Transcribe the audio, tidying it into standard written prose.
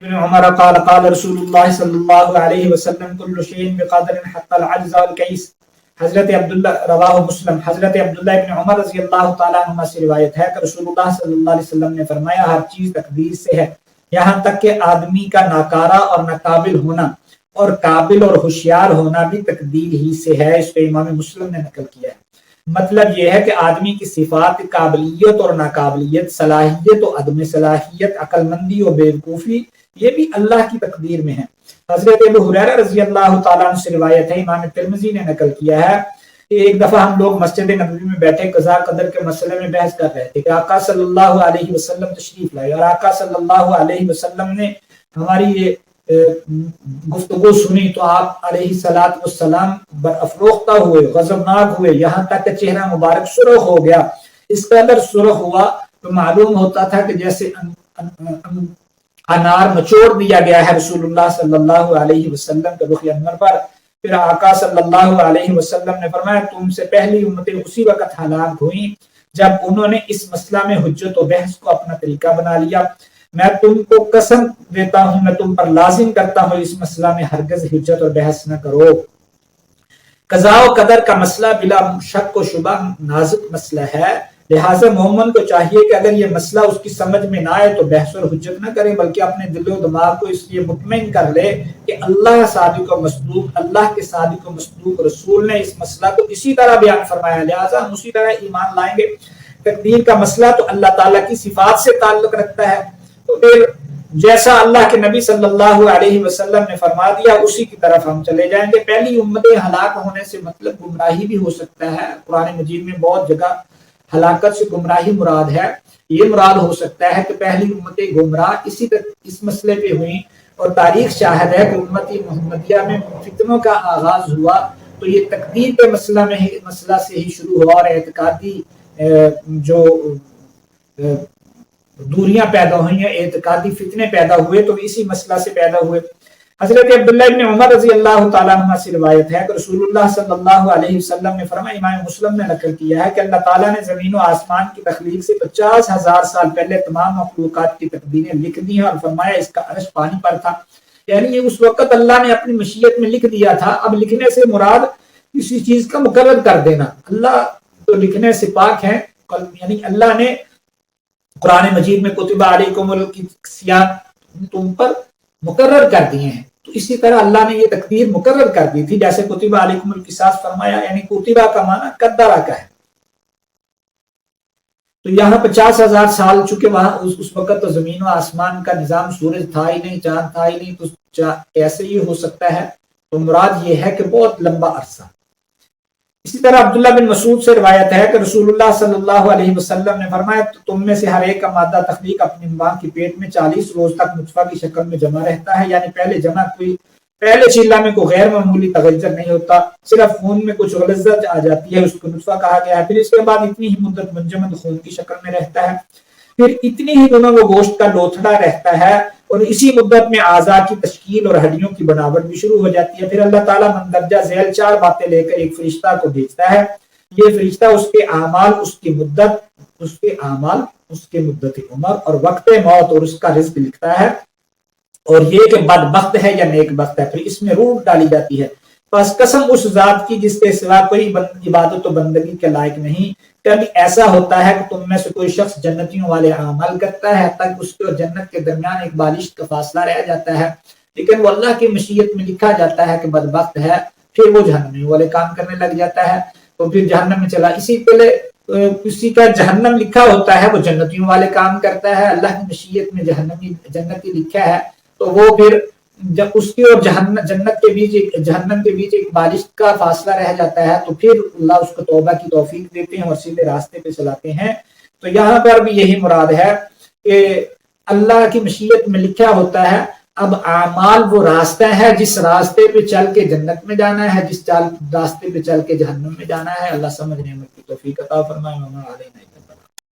ابن عمر قال قال رسول اللہ صلی اللہ علیہ وسلم کل شیء بقدر حتى العجز والکیس. حضرت عبداللہ رواہ مسلم. حضرت عبداللہ ابن عمر رضی اللہ تعالیٰ عنہ سے روایت ہے کہ رسول اللہ صلی اللہ علیہ وسلم نے فرمایا ہر چیز تقدیر سے ہے، یہاں تک کہ آدمی کا ناکارہ اور ناقابل ہونا اور قابل اور ہوشیار ہونا بھی تقدیر ہی سے ہے. اس کو امام مسلم نے نقل کیا ہے. مطلب یہ ہے کہ آدمی کی صفات قابلیت اور ناقابلیت، صلاحیت و عدم صلاحیت، عقل مندی و بیوقوفی، یہ بھی اللہ کی تقدیر میں ہے. حضرت ابو ہریرہ رضی اللہ تعالیٰ عنہ سے روایت ہے، امام ترمذی نے نقل کیا ہے کہ ایک دفعہ ہم لوگ مسجد نبوی میں بیٹھے قضاء قدر کے مسئلے میں بحث کر رہے تھے کہ آقا صلی اللہ علیہ وسلم تشریف لائے اور آقا صلی اللہ علیہ وسلم نے ہماری یہ گفتگو سنی تو آپ علیہ الصلوۃ والسلام برافروختہ ہوئے، غضبناک ہوئے، یہاں تک کہ چہرہ مبارک سرخ ہو گیا. اس قدر سرخ ہوا تو معلوم ہوتا تھا کہ جیسے انار نچوڑ دیا گیا ہے رسول اللہ صلی اللہ علیہ وسلم کے رخ انور پر. پھر آقا صلی اللہ علیہ وسلم نے فرمایا تم سے پہلی امتیں اسی وقت ہلاک ہوئیں جب انہوں نے اس مسئلہ میں حجت و بحث کو اپنا طریقہ بنا لیا. میں تم کو قسم دیتا ہوں، میں تم پر لازم کرتا ہوں اس مسئلہ میں ہرگز حجت اور بحث نہ کرو. قضاء و قدر کا مسئلہ بلا شک و شبہ نازک مسئلہ ہے، لہٰذا مومن کو چاہیے کہ اگر یہ مسئلہ اس کی سمجھ میں نہ آئے تو بحث اور حجت نہ کرے، بلکہ اپنے دل و دماغ کو اس لیے مطمئن کر لے کہ اللہ صادق و مصدوق، اللہ کے صادق و مصدوق رسول نے اس مسئلہ کو اسی طرح بیان فرمایا، لہٰذا ہم اسی طرح ایمان لائیں گے. تقدیر کا مسئلہ تو اللہ تعالیٰ کی صفات سے تعلق رکھتا ہے، تو پھر جیسا اللہ کے نبی صلی اللہ علیہ وسلم نے فرما دیا اسی کی طرف ہم چلے جائیں گے. پہلی امتیں ہلاک ہونے سے مطلب گمراہی بھی ہو سکتا ہے. قرآن مجید میں بہت جگہ ہلاکت سے گمراہی مراد ہے. یہ مراد ہو سکتا ہے کہ پہلی امتیں گمراہ اس مسئلے پہ ہوئیں اور تاریخ شاہد ہے کہ امت محمدیہ میں فتنوں کا آغاز ہوا تو یہ تقدیر کے مسئلہ سے ہی شروع ہوا اور اعتقادی جو دوریاں پیدا ہوئی ہیں، اعتقادی فتنے پیدا ہوئے تو اسی مسئلہ سے پیدا ہوئے. حضرت عبداللہ ابن عمر رضی اللہ تعالیٰ عنہ سے روایت ہے کہ رسول اللہ صلی اللہ علیہ وسلم نے فرمایا، امام مسلم نے نقل کیا ہے کہ اللہ تعالیٰ نے زمین و آسمان کی تخلیق سے 50,000 سال پہلے تمام مخلوقات کی تقدیریں لکھ دی ہیں اور فرمایا اس کا عرش پانی پر تھا. یعنی یہ اس وقت اللہ نے اپنی مشیت میں لکھ دیا تھا. اب لکھنے سے مراد کسی چیز کا مقرر کر دینا. اللہ تو لکھنے سے پاک ہے، یعنی اللہ نے قرآن مجید میں کتب علیکم القصاص تم پر مقرر کر دیے ہیں، تو اسی طرح اللہ نے یہ تقدیر مقرر کر دی تھی جیسے کتب علیکم القصاص فرمایا، یعنی کتبہ کا معنی قدرہ کا ہے. تو یہاں 50,000 سال چونکہ وہاں اس وقت تو زمین و آسمان کا نظام، سورج تھا ہی نہیں، چاند تھا ہی نہیں، تو ایسے ہی ہو سکتا ہے. تو مراد یہ ہے کہ بہت لمبا عرصہ. اسی طرح عبداللہ بن مسعود سے روایت ہے کہ رسول اللہ صلی اللہ علیہ وسلم نے فرمایا تم میں سے ہر ایک کا مادہ تخلیق اپنی ماں کی پیٹ میں 40 روز تک نطفہ کی شکل میں جمع رہتا ہے. یعنی پہلے چیلہ میں کوئی غیر معمولی تغیر نہیں ہوتا، صرف خون میں کچھ غلظت آ جاتی ہے، اس کو نطفہ کہا گیا ہے. پھر اس کے بعد اتنی ہی مدت منجمد خون کی شکل میں رہتا ہے، پھر اتنی ہی دنوں وہ گوشت کا لوتھڑا رہتا ہے اور اسی مدت میں اعضاء کی تشکیل اور ہڈیوں کی بناوٹ بھی شروع ہو جاتی ہے. پھر اللہ تعالیٰ مندرجہ ذیل 4 باتیں لے کر ایک فرشتہ کو بھیجتا ہے. یہ فرشتہ اس کے اعمال، اس کی مدت عمر اور وقت موت اور اس کا رزق لکھتا ہے، اور یہ کہ بدبخت ہے یا نیک بخت ہے. پھر اس میں روح ڈالی جاتی ہے. بس قسم اس ذات کی جس کے سوا کوئی عبادت و بندگی کے لائق نہیں. کبھی ایسا ہوتا ہے کہ تم میں سے کوئی شخص جنتیوں والے اعمال کرتا ہے تاکہ اس کے اور جنت کے درمیان ایک بالشت کا فاصلہ رہ جاتا ہے، لیکن وہ اللہ کی مشیت میں لکھا جاتا ہے کہ بدبخت ہے. پھر وہ جہنم والے کام کرنے لگ جاتا ہے تو پھر جہنم میں چلا. اسی پہلے کسی کا جہنم لکھا ہوتا ہے، وہ جنتیوں والے کام کرتا ہے، اللہ کی مشیت میں جنتی لکھا ہے، تو وہ پھر جب اس کی اور جہنم کے بیچ ایک بالشت کا فاصلہ رہ جاتا ہے تو پھر اللہ اس کو توبہ کی توفیق دیتے ہیں اور سیدھے راستے پہ چلاتے ہیں. تو یہاں پر بھی یہی مراد ہے کہ اللہ کی مشیت میں لکھا ہوتا ہے. اب اعمال وہ راستہ ہے جس راستے پہ چل کے جنت میں جانا ہے، جس راستے پہ چل کے جہنم میں جانا ہے. اللہ سمجھنے کی توفیق عطا فرمائے.